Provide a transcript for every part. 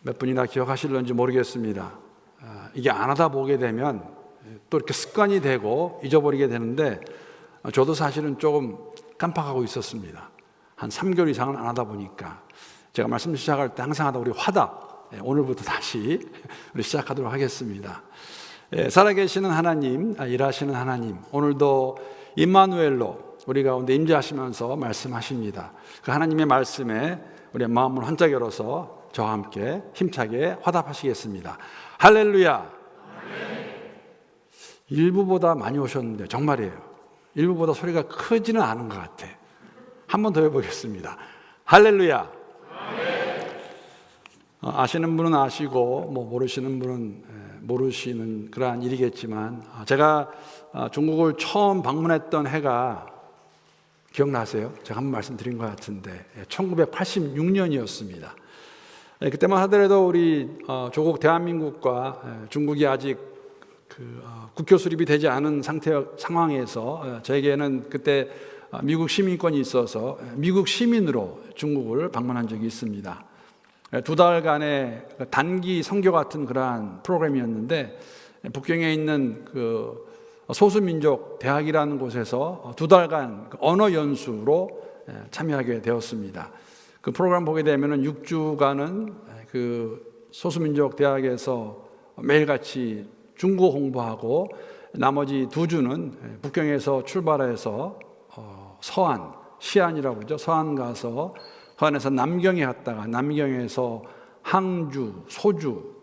몇 분이나 기억하실런지 모르겠습니다. 이게 안 하다 보게 되면 또 이렇게 습관이 되고 잊어버리게 되는데, 저도 사실은 조금 깜빡하고 있었습니다. 한 3개월 이상은 안 하다 보니까 제가 말씀 시작할 때 항상 하다 우리 화답, 오늘부터 다시 우리 시작하도록 하겠습니다. 살아계시는 하나님, 일하시는 하나님, 오늘도 임마누엘로 우리 가운데 임재하시면서 말씀하십니다. 그 하나님의 말씀에 우리의 마음을 환짝 열어서 저와 함께 힘차게 화답하시겠습니다. 할렐루야. 일부보다 많이 오셨는데 정말이에요. 일부보다 소리가 크지는 않은 것 같아. 한 번 더 해보겠습니다. 할렐루야. 아시는 분은 아시고 모르시는 분은 모르시는 그러한 일이겠지만, 제가 중국을 처음 방문했던 해가 기억나세요? 제가 한번 말씀드린 것 같은데 1986년이었습니다. 그때만 하더라도 우리 조국 대한민국과 중국이 아직 국교 수립이 되지 않은 상황에서 저에게는 그때 미국 시민권이 있어서 미국 시민으로 중국을 방문한 적이 있습니다. 2달간의 단기 선교 같은 그러한 프로그램이었는데, 북경에 있는 그 소수민족 대학이라는 곳에서 2달간 언어 연수로 참여하게 되었습니다. 그 프로그램 보게 되면은 6주간은 그 소수민족 대학에서 매일같이 중국어 공부하고, 나머지 2주는 북경에서 출발해서 서안, 시안이라고 그러죠. 서안 가서 서안에서 남경에 갔다가 남경에서 항주, 소주,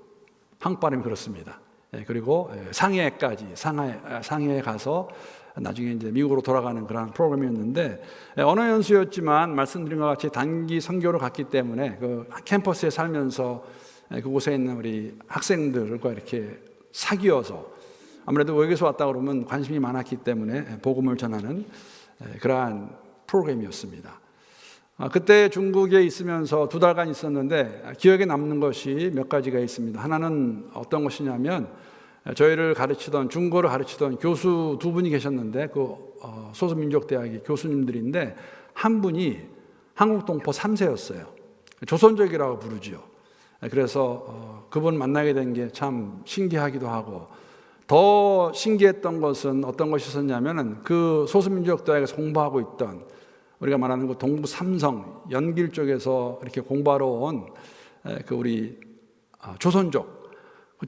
한국 발음이 그렇습니다. 그리고 상해까지, 상해에 가서 나중에 이제 미국으로 돌아가는 그런 프로그램이었는데, 언어 연수였지만 말씀드린 것 같이 단기 선교로 갔기 때문에 그 캠퍼스에 살면서 그곳에 있는 우리 학생들과 이렇게 사귀어서, 아무래도 외국에서 왔다 그러면 관심이 많았기 때문에 복음을 전하는 그러한 프로그램이었습니다. 그때 중국에 있으면서 2달간 있었는데 기억에 남는 것이 몇 가지가 있습니다. 하나는 어떤 것이냐면, 저희를 가르치던, 중국어를 가르치던 교수 2분이 계셨는데, 그 소수민족대학의 교수님들인데 한 분이 한국동포 3세였어요. 조선족이라고 부르지요. 그래서 그분 만나게 된 게 참 신기하기도 하고, 더 신기했던 것은 어떤 것이 있었냐면은, 그 소수민족대학에서 공부하고 있던, 우리가 말하는 그 동부 삼성 연길 쪽에서 이렇게 공부하러 온 그 우리 조선족,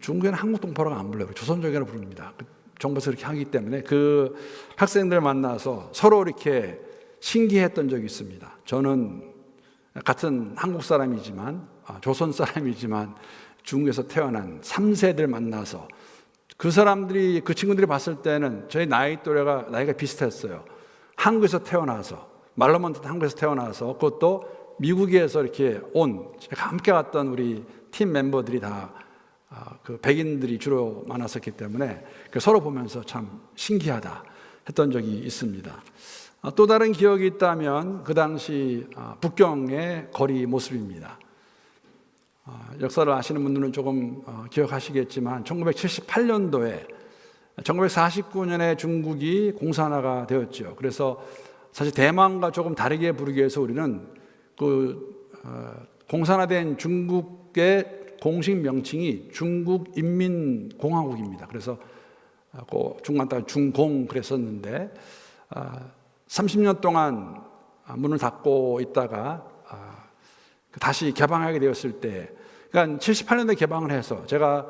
중국에는 한국 동포라고 안 불러요. 조선족이라고 부릅니다. 정부에서 이렇게 하기 때문에 그 학생들 만나서 서로 이렇게 신기했던 적이 있습니다. 저는 같은 한국 사람이지만, 조선 사람이지만 중국에서 태어난 3세들 만나서, 그 사람들이, 그 친구들이 봤을 때는 저희 나이가 비슷했어요. 한국에서 태어나서, 말로만 듣던 한국에서 태어나서, 그것도 미국에서 이렇게 온, 제가 함께 갔던 우리 팀 멤버들이 다 그 백인들이 주로 많았었기 때문에 서로 보면서 참 신기하다 했던 적이 있습니다. 또 다른 기억이 있다면 그 당시 북경의 거리 모습입니다. 역사를 아시는 분들은 조금 기억하시겠지만, 1978년도에 1949년에 중국이 공산화가 되었죠. 그래서 사실 대만과 조금 다르게 부르기 위해서 우리는 그 공산화된 중국의 공식 명칭이 중국인민공화국입니다. 그래서 중간 따라 중공 그랬었는데, 30년 동안 문을 닫고 있다가 다시 개방하게 되었을 때, 그러니까 78년도에 개방을 해서 제가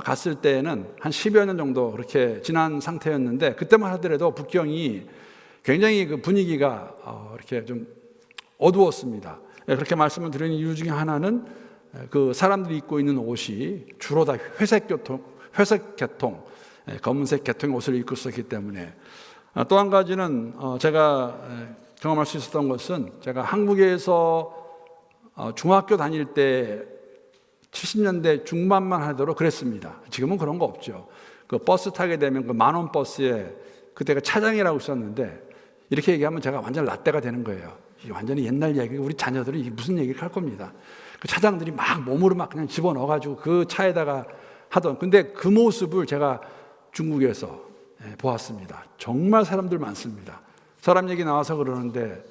갔을 때는 한 10여 년 정도 그렇게 지난 상태였는데, 그때만 하더라도 북경이 굉장히 그 분위기가 이렇게 좀 어두웠습니다. 그렇게 말씀을 드리는 이유 중에 하나는 그 사람들이 입고 있는 옷이 주로 다 회색 계통, 검은색 계통의 옷을 입고 있었기 때문에. 또 한 가지는 제가 경험할 수 있었던 것은, 제가 한국에서 중학교 다닐 때 70년대 중반만 하도록 그랬습니다. 지금은 그런 거 없죠. 그 버스 타게 되면 그 만원 버스에 그때가 차장이라고 있었는데, 이렇게 얘기하면 제가 완전 라떼가 되는 거예요. 이게 완전히 옛날 얘기, 우리 자녀들이 이게 무슨 얘기를 할 겁니다. 그 차장들이 막 몸으로 막 그냥 집어넣어가지고 그 차에다가 하던, 근데 그 모습을 제가 중국에서 보았습니다. 정말 사람들 많습니다. 사람 얘기 나와서 그러는데,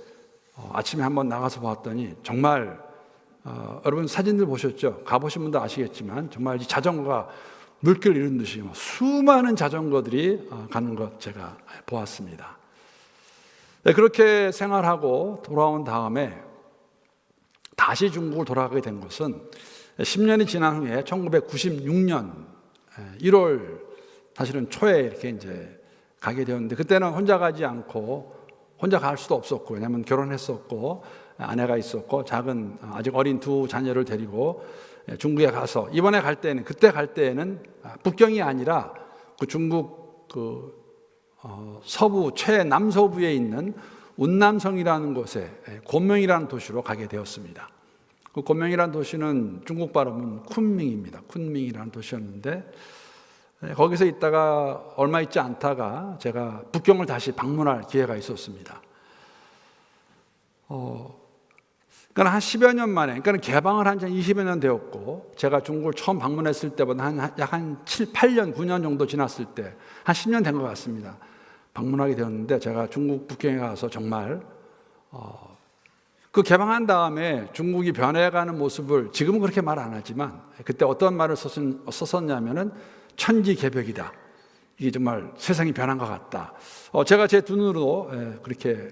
아침에 한번 나가서 봤더니 정말 여러분 사진들 보셨죠? 가보신 분도 아시겠지만 정말 이 자전거가 물결을 이룬 듯이 수많은 자전거들이 가는 것 제가 보았습니다. 네, 그렇게 생활하고 돌아온 다음에 다시 중국을 돌아가게 된 것은 10년이 지난 후에 1996년 1월 사실은 초에 이렇게 이제 가게 되었는데, 그때는 혼자 가지 않고, 혼자 갈 수도 없었고, 왜냐하면 결혼했었고 아내가 있었고 작은 아직 어린 두 자녀를 데리고 중국에 가서, 이번에 갈 때는, 그때 갈 때에는 북경이 아니라 그 중국 서부 최남서부에 있는 운남성이라는 곳에 곤명이라는 도시로 가게 되었습니다. 그 곤명이라는 도시는 중국 발음은 쿤밍입니다. 쿤밍이라는 도시였는데, 거기서 있다가 얼마 있지 않다가 제가 북경을 다시 방문할 기회가 있었습니다. 그러니까 한 10여 년 만에, 그러니까 개방을 한 20여 년 되었고, 제가 중국을 처음 방문했을 때보다 약 한 7, 8년, 9년 정도 지났을 때, 한 10년 된 것 같습니다. 방문하게 되었는데, 제가 중국 북경에 가서 정말 그 개방한 다음에 중국이 변해가는 모습을, 지금은 그렇게 말 안 하지만 그때 어떤 말을 썼었냐면은 천지개벽이다. 이게 정말 세상이 변한 것 같다. 제가 제 두 눈으로 그렇게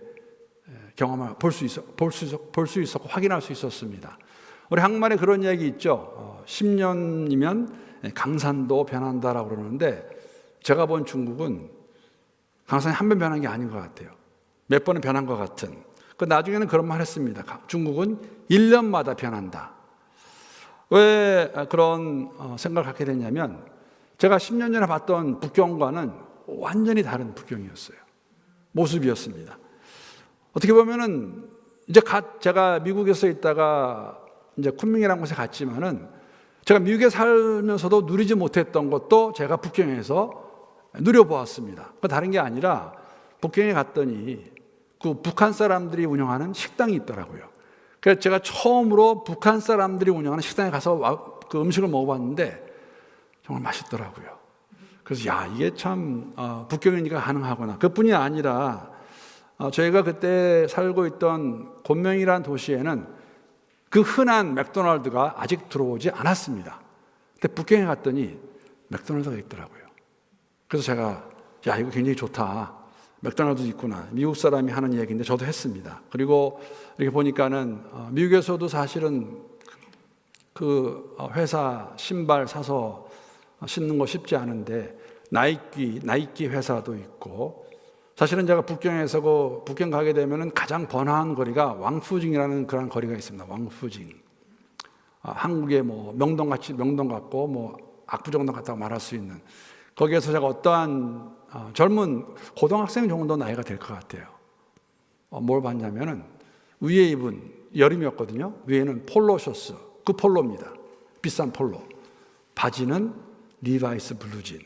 경험을 볼 수 있었고 확인할 수 있었습니다. 우리 한국말에 그런 이야기 있죠. 10년이면 강산도 변한다라고 그러는데, 제가 본 중국은 강산이 한 번 변한 게 아닌 것 같아요. 몇 번은 변한 것 같은. 나중에는 그런 말 했습니다. 중국은 1년마다 변한다. 왜 그런 생각을 갖게 됐냐면, 제가 10년 전에 봤던 북경과는 완전히 다른 북경이었어요. 모습이었습니다. 어떻게 보면은 이제 제가 미국에서 있다가 이제 쿤밍이라는 곳에 갔지만은, 제가 미국에 살면서도 누리지 못했던 것도 제가 북경에서 누려보았습니다. 다른 게 아니라 북경에 갔더니 그 북한 사람들이 운영하는 식당이 있더라고요. 그래서 제가 처음으로 북한 사람들이 운영하는 식당에 가서 그 음식을 먹어봤는데 정말 맛있더라고요. 그래서 이게 참 북경이니까 가능하구나. 그뿐이 아니라 저희가 그때 살고 있던 곤명이라는 도시에는 그 흔한 맥도날드가 아직 들어오지 않았습니다. 근데 북경에 갔더니 맥도날드가 있더라고요. 그래서 제가 이거 굉장히 좋다. 맥도날드도 있구나. 미국 사람이 하는 얘기인데 저도 했습니다. 그리고 이렇게 보니까는 미국에서도 사실은 그 회사 신발 사서 신는 거 쉽지 않은데 나이키 회사도 있고, 사실은 제가 북경에서 북경 가게 되면은 가장 번화한 거리가 왕푸징이라는 그런 거리가 있습니다. 왕푸징. 한국의 명동 같고 압구정동 같다고 말할 수 있는, 거기에서 제가 어떠한 젊은 고등학생 정도 나이가 될 것 같아요. 뭘 봤냐면은 위에 입은, 여름이었거든요. 위에는 폴로 셔츠, 그 폴로입니다. 비싼 폴로. 바지는 리바이스 블루진.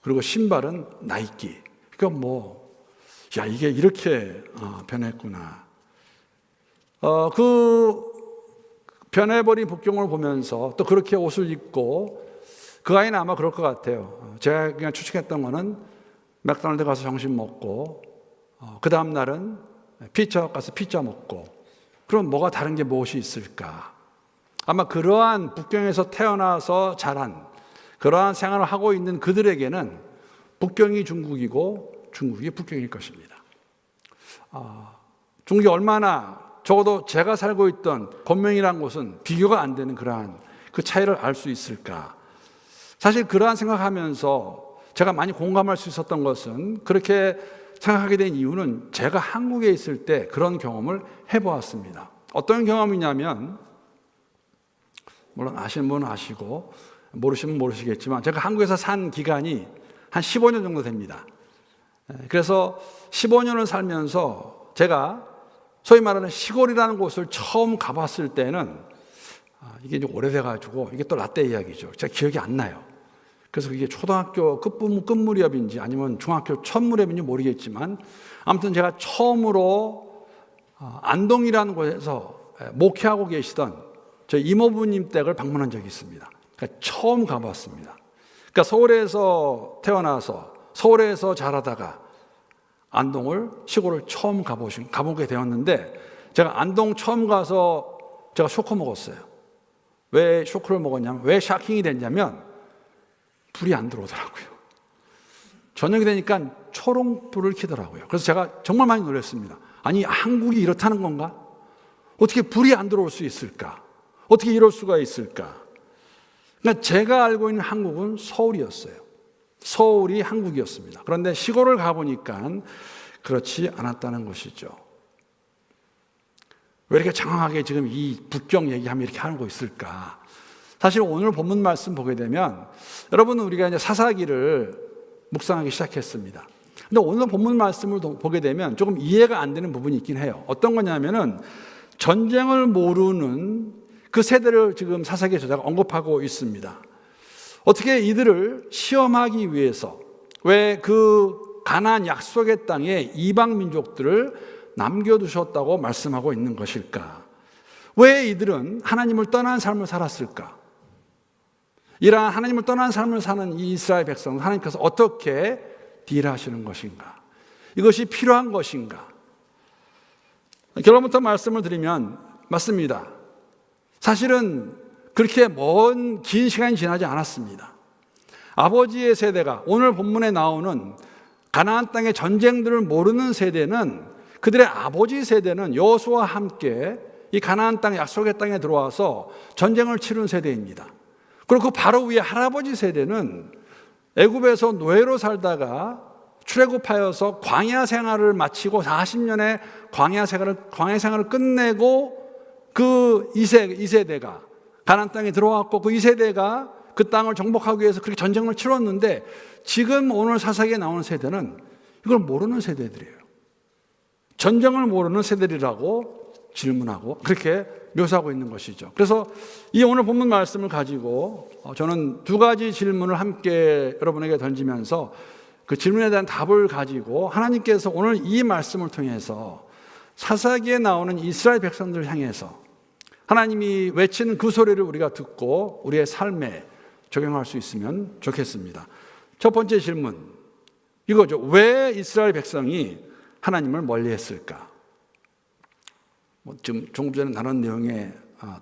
그리고 신발은 나이키. 그러니까 이게 이렇게 변했구나. 그 변해버린 북경을 보면서 또 그렇게 옷을 입고, 그 아이는 아마 그럴 것 같아요. 제가 그냥 추측했던 거는 맥도날드 가서 점심 먹고, 그 다음 날은 피자 가서 피자 먹고, 그럼 뭐가 다른 게 무엇이 있을까? 아마 그러한 북경에서 태어나서 자란 그러한 생활을 하고 있는 그들에게는 북경이 중국이고 중국이 북경일 것입니다. 중국이 얼마나, 적어도 제가 살고 있던 곤명이라는 곳은 비교가 안 되는 그러한 그 차이를 알 수 있을까? 사실 그러한 생각하면서 제가 많이 공감할 수 있었던 것은, 그렇게 생각하게 된 이유는 제가 한국에 있을 때 그런 경험을 해보았습니다. 어떤 경험이냐면, 물론 아시는 분은 아시고 모르시면 모르시겠지만, 제가 한국에서 산 기간이 한 15년 정도 됩니다. 그래서 15년을 살면서 제가 소위 말하는 시골이라는 곳을 처음 가봤을 때는, 이게 좀 오래돼가지고 이게 또 라떼 이야기죠. 제가 기억이 안 나요. 그래서 이게 초등학교 끝무렵인지 아니면 중학교 첫 무렵인지 모르겠지만, 아무튼 제가 처음으로 안동이라는 곳에서 목회하고 계시던 저희 이모부님 댁을 방문한 적이 있습니다. 그러니까 처음 가봤습니다. 그러니까 서울에서 태어나서 서울에서 자라다가 안동을, 시골을 처음 가보게 되었는데, 제가 안동 처음 가서 제가 쇼크 먹었어요. 왜 쇼크를 먹었냐면, 왜 샤킹이 됐냐면 불이 안 들어오더라고요. 저녁이 되니까 초롱불을 켜더라고요. 그래서 제가 정말 많이 놀랐습니다. 아니, 한국이 이렇다는 건가? 어떻게 불이 안 들어올 수 있을까? 어떻게 이럴 수가 있을까? 그러니까 제가 알고 있는 한국은 서울이었어요. 서울이 한국이었습니다. 그런데 시골을 가보니까 그렇지 않았다는 것이죠. 왜 이렇게 장황하게 지금 이 북경 얘기하면 이렇게 하고 있을까? 사실 오늘 본문 말씀 보게 되면, 여러분, 우리가 이제 사사기를 묵상하기 시작했습니다. 근데 오늘 본문 말씀을 보게 되면 조금 이해가 안 되는 부분이 있긴 해요. 어떤 거냐면은 전쟁을 모르는 그 세대를 지금 사사기 저자가 언급하고 있습니다. 어떻게 이들을 시험하기 위해서, 왜 그 가나안 약속의 땅에 이방 민족들을 남겨두셨다고 말씀하고 있는 것일까? 왜 이들은 하나님을 떠난 삶을 살았을까? 이러한 하나님을 떠난 삶을 사는 이 이스라엘 백성은 하나님께서 어떻게 딜하시는 것인가? 이것이 필요한 것인가? 결론부터 말씀을 드리면, 맞습니다. 사실은 그렇게 먼 긴 시간이 지나지 않았습니다. 아버지의 세대가, 오늘 본문에 나오는 가나안 땅의 전쟁들을 모르는 세대는, 그들의 아버지 세대는 여호수아와 함께 이 가나안 땅 약속의 땅에 들어와서 전쟁을 치른 세대입니다. 그리고 그 바로 위에 할아버지 세대는 애굽에서 노예로 살다가 출애굽하여서 광야 생활을 마치고 40년의 광야 생활을 끝내고 그 2세대가 가나안 땅에 들어왔고, 그 2세대가 그 땅을 정복하기 위해서 그렇게 전쟁을 치렀는데, 지금 오늘 사사기에 나오는 세대는 이걸 모르는 세대들이에요. 전쟁을 모르는 세대라고 질문하고 그렇게 묘사하고 있는 것이죠. 그래서 이 오늘 본문 말씀을 가지고 저는 두 가지 질문을 함께 여러분에게 던지면서 그 질문에 대한 답을 가지고 하나님께서 오늘 이 말씀을 통해서 사사기에 나오는 이스라엘 백성들을 향해서 하나님이 외치는 그 소리를 우리가 듣고 우리의 삶에 적용할 수 있으면 좋겠습니다. 첫 번째 질문, 이거죠. 왜 이스라엘 백성이 하나님을 멀리했을까? 지금 조금 전에 나눈 내용에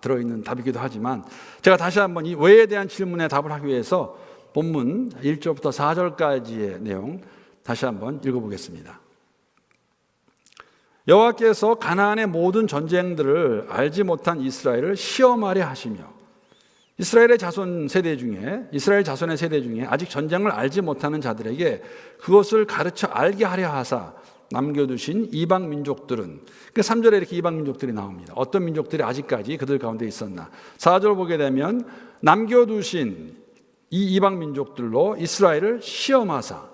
들어있는 답이기도 하지만, 제가 다시 한번 이 왜에 대한 질문에 답을 하기 위해서 본문 1절부터 4절까지의 내용 다시 한번 읽어보겠습니다. 여호와께서 가나안의 모든 전쟁들을 알지 못한 이스라엘을 시험하려 하시며, 이스라엘 자손의 세대 중에 아직 전쟁을 알지 못하는 자들에게 그것을 가르쳐 알게 하려 하사 남겨두신 이방 민족들은, 그 3절에 이렇게 이방 민족들이 나옵니다. 어떤 민족들이 아직까지 그들 가운데 있었나? 4절 보게 되면 남겨두신 이 이방 민족들로 이스라엘을 시험하사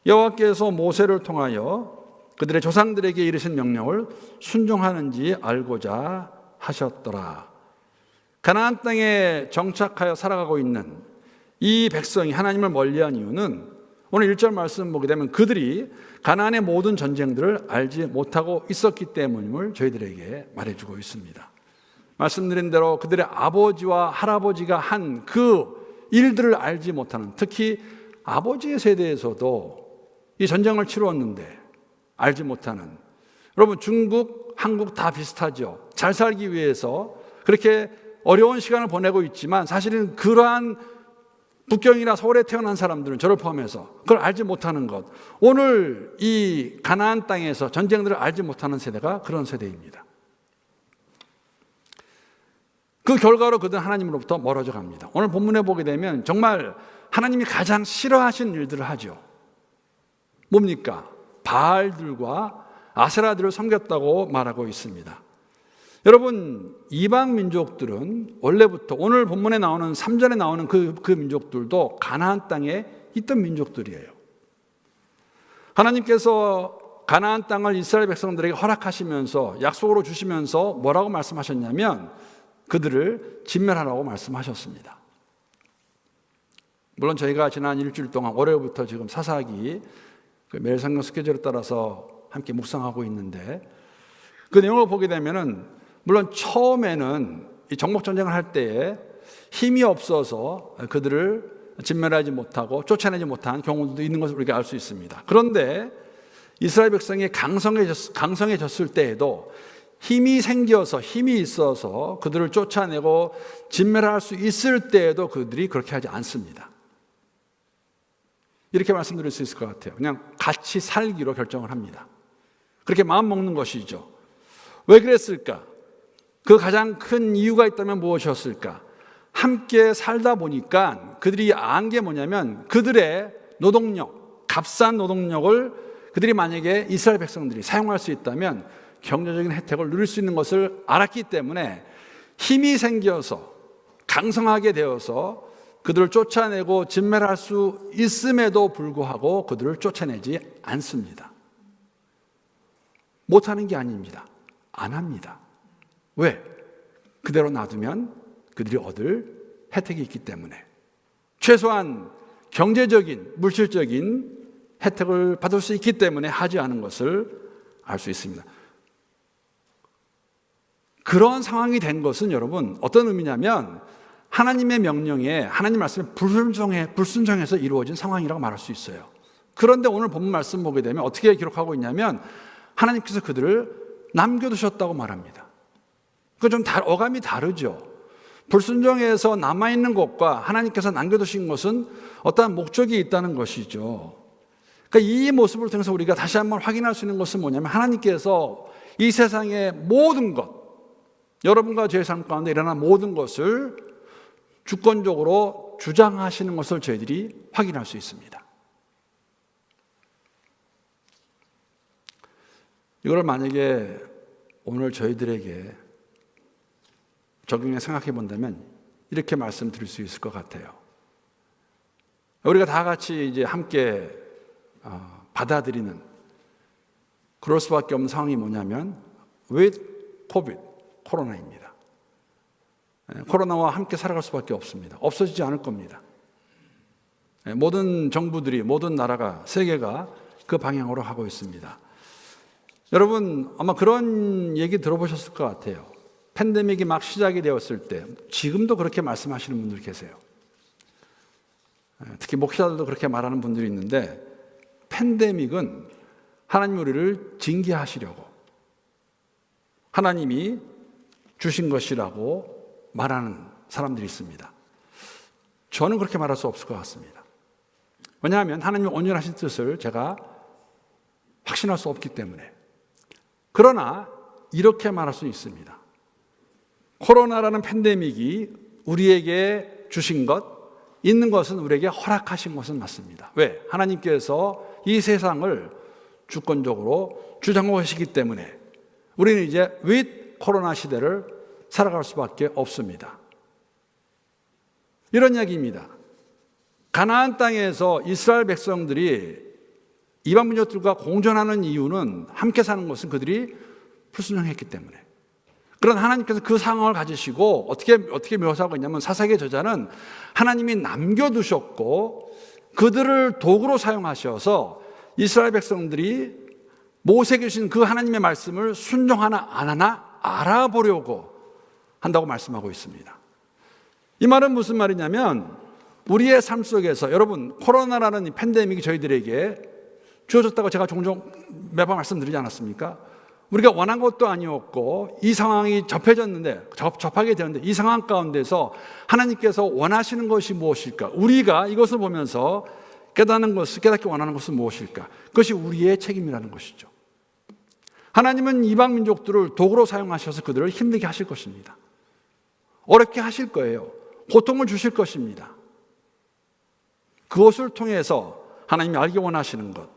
여호와께서 모세를 통하여 그들의 조상들에게 이르신 명령을 순종하는지 알고자 하셨더라. 가나안 땅에 정착하여 살아가고 있는 이 백성이 하나님을 멀리한 이유는, 오늘 1절 말씀 보게 되면 그들이 가나안의 모든 전쟁들을 알지 못하고 있었기 때문임을 저희들에게 말해주고 있습니다. 말씀드린 대로 그들의 아버지와 할아버지가 한 그 일들을 알지 못하는, 특히 아버지의 세대에서도 이 전쟁을 치루었는데 알지 못하는, 여러분 중국, 한국 다 비슷하죠. 잘 살기 위해서 그렇게 어려운 시간을 보내고 있지만 사실은 그러한 북경이나 서울에 태어난 사람들은, 저를 포함해서 그걸 알지 못하는 것, 오늘 이 가나안 땅에서 전쟁들을 알지 못하는 세대가 그런 세대입니다. 그 결과로 그들은 하나님으로부터 멀어져 갑니다. 오늘 본문에 보게 되면 정말 하나님이 가장 싫어하시는 일들을 하죠. 뭡니까? 바알들과 아세라들을 섬겼다고 말하고 있습니다. 여러분, 이방 민족들은 원래부터, 오늘 본문에 나오는 3절에 나오는 그 민족들도 가나안 땅에 있던 민족들이에요. 하나님께서 가나안 땅을 이스라엘 백성들에게 허락하시면서 약속으로 주시면서 뭐라고 말씀하셨냐면 그들을 진멸하라고 말씀하셨습니다. 물론 저희가 지난 일주일 동안 월요일부터 지금 사사기 매일 성경 스케줄에 따라서 함께 묵상하고 있는데, 그 내용을 보게 되면은 물론 처음에는 이 정복전쟁을 할 때에 힘이 없어서 그들을 진멸하지 못하고 쫓아내지 못한 경우도 있는 것을 우리가 알 수 있습니다. 그런데 이스라엘 백성이 강성해졌을 때에도 힘이 생겨서 힘이 있어서 그들을 쫓아내고 진멸할 수 있을 때에도 그들이 그렇게 하지 않습니다. 이렇게 말씀드릴 수 있을 것 같아요. 그냥 같이 살기로 결정을 합니다. 그렇게 마음 먹는 것이죠. 왜 그랬을까? 그 가장 큰 이유가 있다면 무엇이었을까? 함께 살다 보니까 그들이 안 게 뭐냐면 그들의 노동력, 값싼 노동력을 그들이 만약에 이스라엘 백성들이 사용할 수 있다면 경제적인 혜택을 누릴 수 있는 것을 알았기 때문에 힘이 생겨서 강성하게 되어서 그들을 쫓아내고 진멸할 수 있음에도 불구하고 그들을 쫓아내지 않습니다. 못하는 게 아닙니다. 안 합니다. 왜? 그대로 놔두면 그들이 얻을 혜택이 있기 때문에 최소한 경제적인, 물질적인 혜택을 받을 수 있기 때문에 하지 않은 것을 알 수 있습니다. 그런 상황이 된 것은 여러분 어떤 의미냐면 하나님의 명령에 하나님 말씀에 불순종해서 이루어진 상황이라고 말할 수 있어요. 그런데 오늘 본문 말씀 보게 되면 어떻게 기록하고 있냐면 하나님께서 그들을 남겨두셨다고 말합니다. 그건 좀 어감이 다르죠. 불순종해서 남아있는 것과 하나님께서 남겨두신 것은 어떠한 목적이 있다는 것이죠. 그러니까 이 모습을 통해서 우리가 다시 한번 확인할 수 있는 것은 뭐냐면 하나님께서 이 세상의 모든 것, 여러분과 제 삶 가운데 일어난 모든 것을 주권적으로 주장하시는 것을 저희들이 확인할 수 있습니다. 이걸 만약에 오늘 저희들에게 적용해 생각해 본다면 이렇게 말씀드릴 수 있을 것 같아요. 우리가 다 같이 이제 함께 받아들이는 그럴 수밖에 없는 상황이 뭐냐면 with COVID, 코로나입니다. 코로나와 함께 살아갈 수밖에 없습니다. 없어지지 않을 겁니다. 모든 정부들이, 모든 나라가, 세계가 그 방향으로 하고 있습니다. 여러분 아마 그런 얘기 들어보셨을 것 같아요. 팬데믹이 막 시작이 되었을 때 지금도 그렇게 말씀하시는 분들 계세요. 특히 목사들도 그렇게 말하는 분들이 있는데 팬데믹은 하나님 우리를 징계하시려고 하나님이 주신 것이라고 말하는 사람들이 있습니다. 저는 그렇게 말할 수 없을 것 같습니다. 왜냐하면 하나님의 온전하신 뜻을 제가 확신할 수 없기 때문에. 그러나 이렇게 말할 수 있습니다. 코로나라는 팬데믹이 우리에게 주신 것, 있는 것은 우리에게 허락하신 것은 맞습니다. 왜? 하나님께서 이 세상을 주권적으로 주장하고 계시기 때문에 우리는 이제 with 코로나 시대를 살아갈 수밖에 없습니다. 이런 이야기입니다. 가나안 땅에서 이스라엘 백성들이 이방 민족들과 공존하는 이유는 함께 사는 것은 그들이 불순종했기 때문에. 그런 하나님께서 그 상황을 가지시고 어떻게 묘사하고 있냐면 사사기의 저자는 하나님이 남겨두셨고 그들을 도구로 사용하셔서 이스라엘 백성들이 모세에게 주신 그 하나님의 말씀을 순종하나 안 하나 알아보려고 한다고 말씀하고 있습니다. 이 말은 무슨 말이냐면 우리의 삶 속에서 여러분 코로나라는 팬데믹이 저희들에게 주어졌다고 제가 종종 매번 말씀드리지 않았습니까? 우리가 원한 것도 아니었고 이 상황이 접하게 되었는데 이 상황 가운데서 하나님께서 원하시는 것이 무엇일까? 우리가 이것을 보면서 깨닫기 원하는 것은 무엇일까? 그것이 우리의 책임이라는 것이죠. 하나님은 이방 민족들을 도구로 사용하셔서 그들을 힘들게 하실 것입니다. 어렵게 하실 거예요. 고통을 주실 것입니다. 그것을 통해서 하나님이 알기 원하시는 것,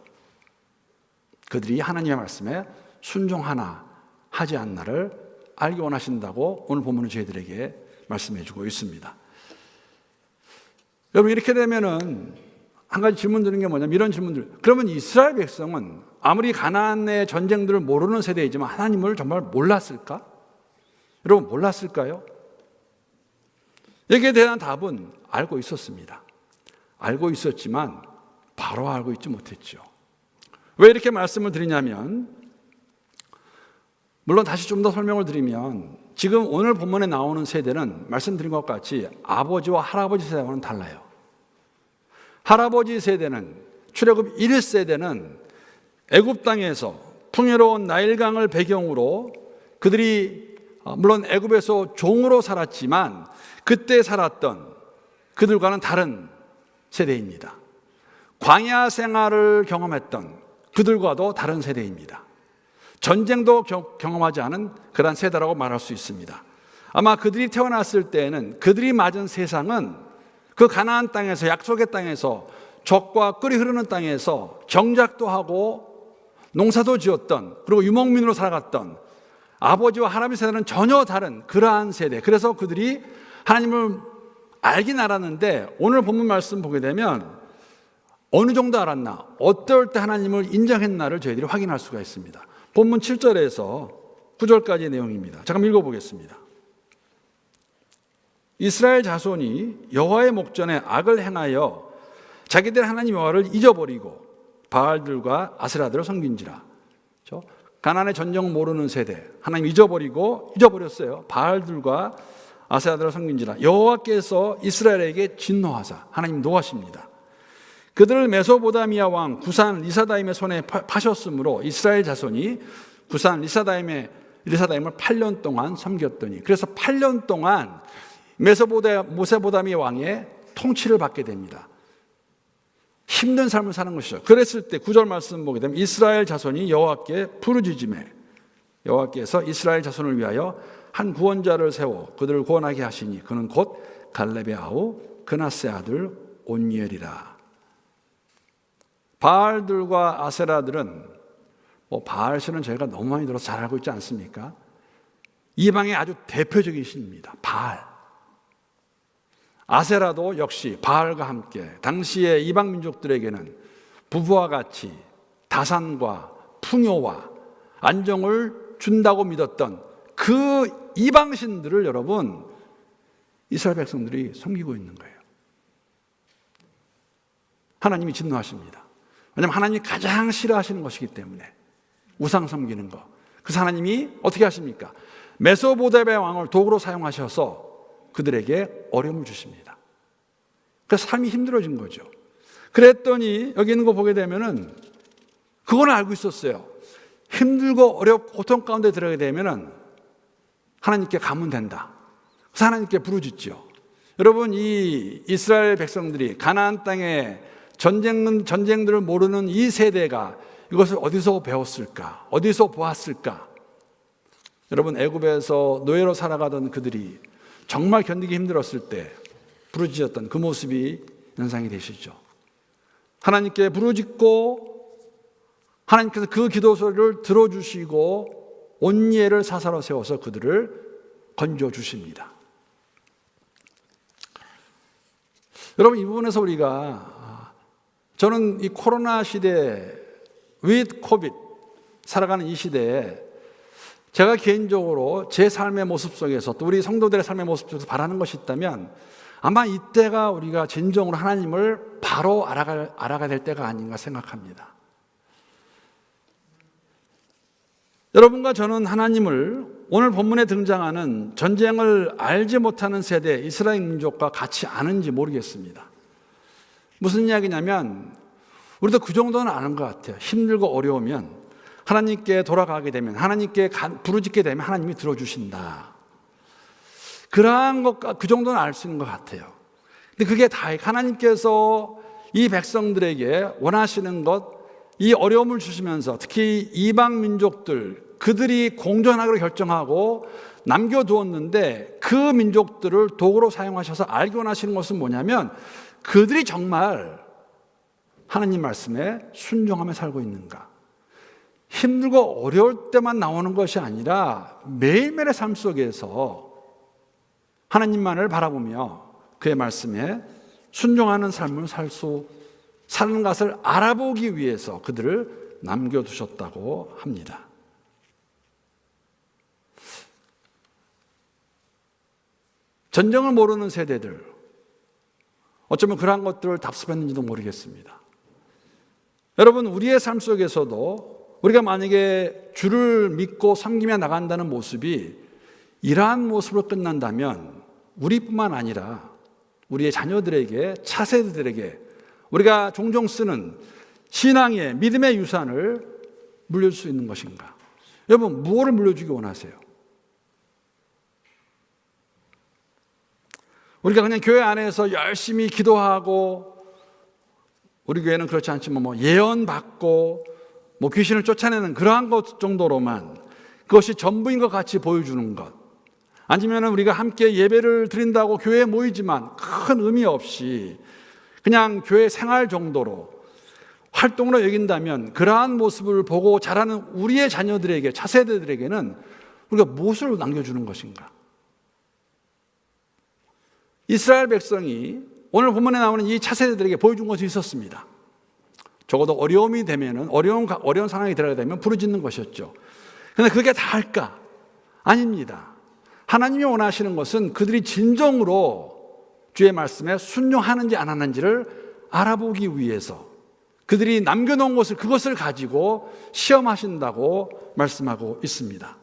그들이 하나님의 말씀에 순종하나 하지 않나를 알기 원하신다고 오늘 본문은 저희들에게 말씀해 주고 있습니다. 여러분 이렇게 되면은 한 가지 질문 드리는 게 뭐냐면 이런 질문들. 그러면 이스라엘 백성은 아무리 가나안의 전쟁들을 모르는 세대이지만 하나님을 정말 몰랐을까? 여러분 몰랐을까요? 여기에 대한 답은 알고 있었습니다. 알고 있었지만 바로 알고 있지 못했죠. 왜 이렇게 말씀을 드리냐면 물론 다시 좀 더 설명을 드리면 지금 오늘 본문에 나오는 세대는 말씀드린 것 같이 아버지와 할아버지 세대와는 달라요. 할아버지 세대는 출애굽 1세대는 애굽 땅에서 풍요로운 나일강을 배경으로 그들이 물론 애굽에서 종으로 살았지만 그때 살았던 그들과는 다른 세대입니다. 광야 생활을 경험했던 그들과도 다른 세대입니다. 전쟁도 경험하지 않은 그런 세대라고 말할 수 있습니다. 아마 그들이 태어났을 때에는 그들이 맞은 세상은 그 가나안 땅에서, 약속의 땅에서, 젖과 꿀이 흐르는 땅에서 경작도 하고 농사도 지었던, 그리고 유목민으로 살아갔던 아버지와 할아버지 세대는 전혀 다른 그러한 세대. 그래서 그들이 하나님을 알긴 알았는데 오늘 본문 말씀 보게 되면 어느 정도 알았나, 어떨 때 하나님을 인정했나를 저희들이 확인할 수가 있습니다. 본문 7절에서 9절까지의 내용입니다. 잠깐 읽어보겠습니다. 이스라엘 자손이 여호와의 목전에 악을 행하여 자기들 하나님 여호와를 잊어버리고 바알들과 아세라들을 섬긴지라. 가나안의 전쟁 모르는 세대, 하나님 잊어버렸어요. 바알들과 아세라들을 섬긴지라. 여호와께서 이스라엘에게 진노하사, 하나님 노하십니다. 그들을 메소보다미아 왕 구산 리사다임의 손에 파셨으므로 이스라엘 자손이 구산 리사다임을 8년 동안 섬겼더니, 그래서 8년 동안 메소보다미 왕의 통치를 받게 됩니다. 힘든 삶을 사는 것이죠. 그랬을 때 9절 말씀 보게 되면 이스라엘 자손이 여호와께 부르짖음에 여호와께서 이스라엘 자손을 위하여 한 구원자를 세워 그들을 구원하게 하시니 그는 곧 갈렙의 아우 그나스의 아들 온니엘이라. 바알들과 아세라들은 바알신은 저희가 너무 많이 들어서 잘 알고 있지 않습니까? 이방의 아주 대표적인 신입니다. 바알. 아세라도 역시 바알과 함께 당시의 이방 민족들에게는 부부와 같이 다산과 풍요와 안정을 준다고 믿었던 그 이방신들을 여러분 이스라엘 백성들이 섬기고 있는 거예요. 하나님이 진노하십니다. 왜냐하면 하나님이 가장 싫어하시는 것이기 때문에 우상 섬기는 것. 그래서 하나님이 어떻게 하십니까? 메소보다미아 왕을 도구로 사용하셔서 그들에게 어려움을 주십니다. 그래서 삶이 힘들어진 거죠. 그랬더니 여기 있는 거 보게 되면은 그건 알고 있었어요. 힘들고 어렵고 고통 가운데 들어가게 되면은 하나님께 가면 된다. 그래서 하나님께 부르짖죠. 여러분, 이 이스라엘 백성들이 가나안 땅에 전쟁들을 모르는 이 세대가 이것을 어디서 배웠을까? 어디서 보았을까? 여러분, 애굽에서 노예로 살아가던 그들이 정말 견디기 힘들었을 때 부르짖었던 그 모습이 연상이 되시죠. 하나님께 부르짖고 하나님께서 그 기도 소리를 들어주시고 온니엘을 사사로 세워서 그들을 건져주십니다. 여러분, 이 부분에서 저는 이 코로나 시대, with 코비드 살아가는 이 시대에 제가 개인적으로 제 삶의 모습 속에서 또 우리 성도들의 삶의 모습 속에서 바라는 것이 있다면 아마 이때가 우리가 진정으로 하나님을 바로 알아가야 될 때가 아닌가 생각합니다. 여러분과 저는 하나님을 오늘 본문에 등장하는 전쟁을 알지 못하는 세대 이스라엘 민족과 같이 아는지 모르겠습니다. 무슨 이야기냐면 우리도 그 정도는 아는 것 같아요. 힘들고 어려우면 하나님께 돌아가게 되면 하나님께 부르짖게 되면 하나님이 들어주신다. 그러한 것과 그 정도는 알 수 있는 것 같아요. 근데 그게 다 하나님께서 이 백성들에게 원하시는 것, 이 어려움을 주시면서 특히 이방 민족들 그들이 공존하기로 결정하고 남겨두었는데 그 민족들을 도구로 사용하셔서 알기 원하시는 것은 뭐냐면 그들이 정말 하나님 말씀에 순종하며 살고 있는가. 힘들고 어려울 때만 나오는 것이 아니라 매일매일의 삶 속에서 하나님만을 바라보며 그의 말씀에 순종하는 삶을 사는 것을 알아보기 위해서 그들을 남겨두셨다고 합니다. 전쟁을 모르는 세대들, 어쩌면 그러한 것들을 답습했는지도 모르겠습니다. 여러분, 우리의 삶 속에서도 우리가 만약에 주를 믿고 섬기며 나간다는 모습이 이러한 모습으로 끝난다면 우리뿐만 아니라 우리의 자녀들에게, 차세대들에게 우리가 종종 쓰는 신앙의 믿음의 유산을 물릴 수 있는 것인가? 여러분, 무엇을 물려주기 원하세요? 우리가 그냥 교회 안에서 열심히 기도하고, 우리 교회는 그렇지 않지만 예언 받고 귀신을 쫓아내는 그러한 것 정도로만 그것이 전부인 것 같이 보여주는 것, 아니면 우리가 함께 예배를 드린다고 교회에 모이지만 큰 의미 없이 그냥 교회 생활 정도로 활동으로 여긴다면, 그러한 모습을 보고 자라는 우리의 자녀들에게, 차세대들에게는 우리가 무엇을 남겨주는 것인가? 이스라엘 백성이 오늘 본문에 나오는 이 차세대들에게 보여준 것이 있었습니다. 적어도 어려움이 되면은, 어려운 상황이 들어가게 되면 부르짖는 것이었죠. 그런데 그게 다 할까? 아닙니다. 하나님이 원하시는 것은 그들이 진정으로 주의 말씀에 순종하는지 안 하는지를 알아보기 위해서 그들이 남겨놓은 것을, 그것을 가지고 시험하신다고 말씀하고 있습니다.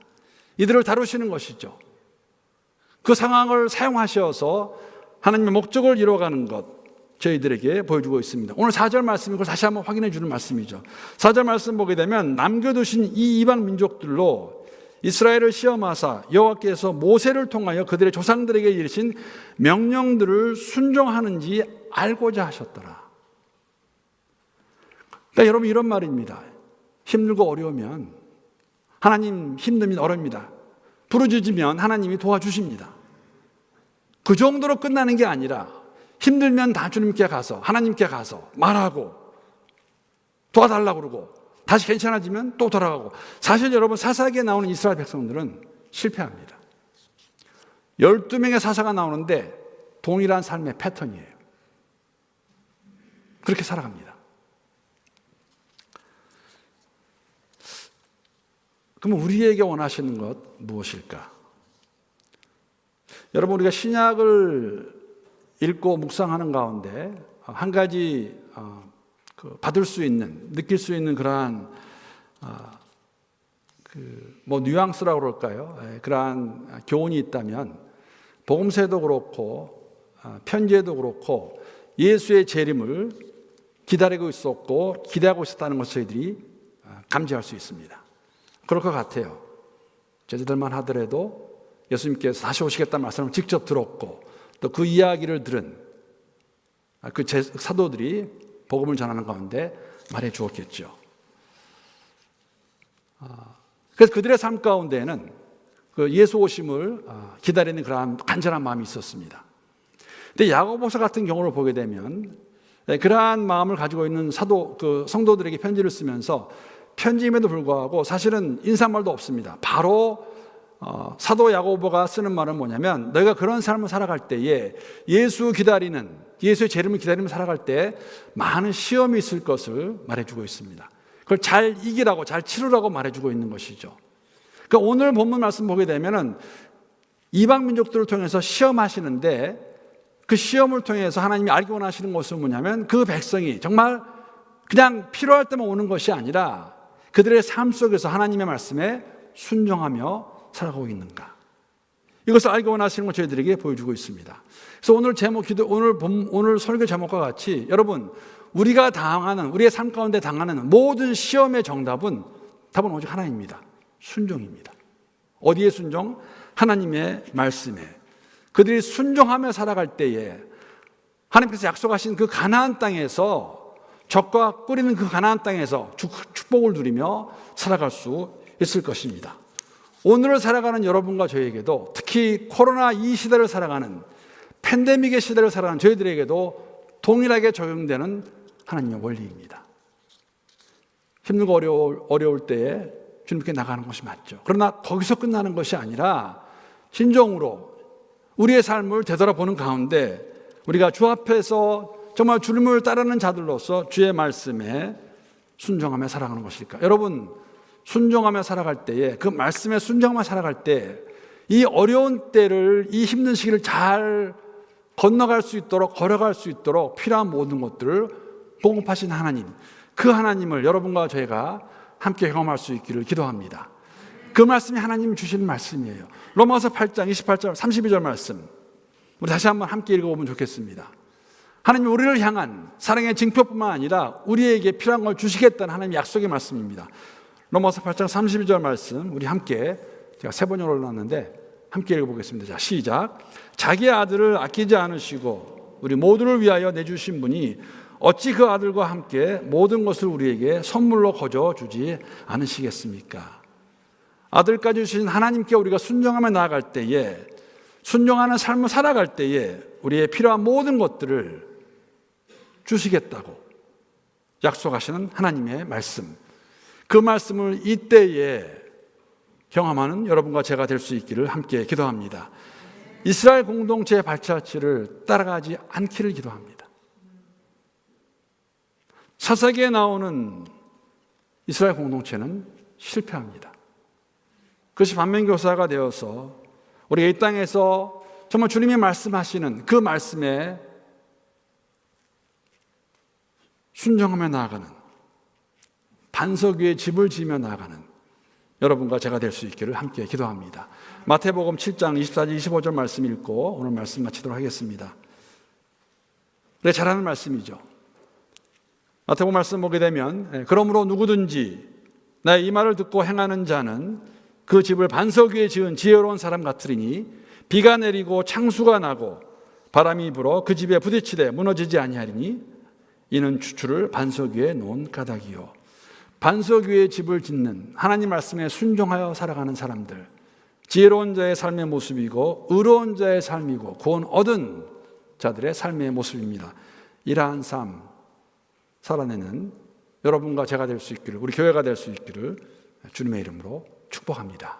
이들을 다루시는 것이죠. 그 상황을 사용하셔서 하나님의 목적을 이루어가는 것, 저희들에게 보여주고 있습니다. 오늘 4절 말씀, 이걸 다시 한번 확인해 주는 말씀이죠. 4절 말씀 보게 되면 남겨두신 이 이방 민족들로 이스라엘을 시험하사 여호와께서 모세를 통하여 그들의 조상들에게 이르신 명령들을 순종하는지 알고자 하셨더라. 그러니까 여러분, 이런 말입니다. 힘들고 어려우면 하나님, 힘들면 어렵니다. 부르짖으면 하나님이 도와주십니다. 그 정도로 끝나는 게 아니라 힘들면 다 주님께 가서, 하나님께 가서 말하고 도와달라고 그러고 다시 괜찮아지면 또 돌아가고. 사실 여러분, 사사기에 나오는 이스라엘 백성들은 실패합니다. 12명의 사사가 나오는데 동일한 삶의 패턴이에요. 그렇게 살아갑니다. 그럼 우리에게 원하시는 것 무엇일까? 여러분, 우리가 신약을 읽고 묵상하는 가운데 한 가지 받을 수 있는, 느낄 수 있는 그러한 뉘앙스라고 그럴까요? 그러한 교훈이 있다면, 복음서에도 그렇고 편지에도 그렇고 예수의 재림을 기다리고 있었고 기대하고 있었다는 것을 저희들이 감지할 수 있습니다. 그럴 것 같아요. 제자들만 하더라도 예수님께서 다시 오시겠다는 말씀을 직접 들었고, 또 그 이야기를 들은 그 사도들이 복음을 전하는 가운데 말해 주었겠죠. 그래서 그들의 삶 가운데에는 그 예수 오심을 기다리는 그러한 간절한 마음이 있었습니다. 근데 야고보서 같은 경우를 보게 되면 그러한 마음을 가지고 있는 성도들에게 편지를 쓰면서, 편지임에도 불구하고 사실은 인사말도 없습니다. 바로 사도 야고보가 쓰는 말은 뭐냐면, 너희가 그런 삶을 살아갈 때에 예수의 재림을 기다리며 살아갈 때 많은 시험이 있을 것을 말해주고 있습니다. 그걸 잘 이기라고, 잘 치르라고 말해주고 있는 것이죠. 그러니까 오늘 본문 말씀 보게 되면은 이방 민족들을 통해서 시험하시는데, 그 시험을 통해서 하나님이 알기 원하시는 것은 뭐냐면, 그 백성이 정말 그냥 필요할 때만 오는 것이 아니라 그들의 삶 속에서 하나님의 말씀에 순종하며 살아가고 있는가, 이것을 알기 원하시는 걸 저희들에게 보여주고 있습니다. 그래서 오늘 설교 제목과 같이, 여러분, 우리가 당하는, 우리의 삶 가운데 당하는 모든 시험의 답은 오직 하나입니다. 순종입니다. 어디에 순종? 하나님의 말씀에. 그들이 순종하며 살아갈 때에 하나님께서 약속하신 그 가나안 땅에서, 적과 꿀이는 그 가나안 땅에서 축복을 누리며 살아갈 수 있을 것입니다. 오늘을 살아가는 여러분과 저에게도, 특히 코로나 이 시대를 살아가는, 팬데믹의 시대를 살아가는 저희들에게도 동일하게 적용되는 하나님의 원리입니다. 힘들고 어려울 때에 주님께 나가는 것이 맞죠. 그러나 거기서 끝나는 것이 아니라 진정으로 우리의 삶을 되돌아보는 가운데 우리가 주 앞에서 정말 주님을 따르는 자들로서 주의 말씀에 순종하며 살아가는 것일까? 여러분, 순종하며 살아갈 때에, 그 말씀에 순종하며 살아갈 때 이 어려운 때를, 이 힘든 시기를 잘 건너갈 수 있도록, 걸어갈 수 있도록 필요한 모든 것들을 공급하신 하나님, 그 하나님을 여러분과 저희가 함께 경험할 수 있기를 기도합니다. 그 말씀이 하나님이 주시는 말씀이에요. 로마서 8장 28절 32절 말씀, 우리 다시 한번 함께 읽어보면 좋겠습니다. 하나님이 우리를 향한 사랑의 징표뿐만 아니라 우리에게 필요한 걸 주시겠다는 하나님의 약속의 말씀입니다. 로마서 8장 32절 말씀, 우리 함께, 제가 3번으로 올라왔는데 함께 읽어보겠습니다. 자, 시작. 자기 아들을 아끼지 않으시고 우리 모두를 위하여 내주신 분이 어찌 그 아들과 함께 모든 것을 우리에게 선물로 거저 주지 않으시겠습니까? 아들까지 주신 하나님께 우리가 순종하며 나아갈 때에, 순종하는 삶을 살아갈 때에 우리의 필요한 모든 것들을 주시겠다고 약속하시는 하나님의 말씀, 그 말씀을 이때에 경험하는 여러분과 제가 될 수 있기를 함께 기도합니다. 이스라엘 공동체의 발자취를 따라가지 않기를 기도합니다. 사사기에 나오는 이스라엘 공동체는 실패합니다. 그것이 반면교사가 되어서 우리가 이 땅에서 정말 주님이 말씀하시는 그 말씀에 순종하며 나아가는, 반석 위에 집을 지으며 나아가는 여러분과 제가 될 수 있기를 함께 기도합니다. 마태복음 7장 24절 25절 말씀 읽고 오늘 말씀 마치도록 하겠습니다. 우리가 잘 아는 말씀이죠. 마태복음 말씀 보게 되면 그러므로 누구든지 나의 이 말을 듣고 행하는 자는 그 집을 반석 위에 지은 지혜로운 사람 같으리니 비가 내리고 창수가 나고 바람이 불어 그 집에 부딪히되 무너지지 아니하리니 이는 주추를 반석 위에 놓은 까닭이요. 반석 위에 집을 짓는 하나님 말씀에 순종하여 살아가는 사람들, 지혜로운 자의 삶의 모습이고 의로운 자의 삶이고 구원 얻은 자들의 삶의 모습입니다. 이러한 삶 살아내는 여러분과 제가 될 수 있기를, 우리 교회가 될 수 있기를 주님의 이름으로 축복합니다.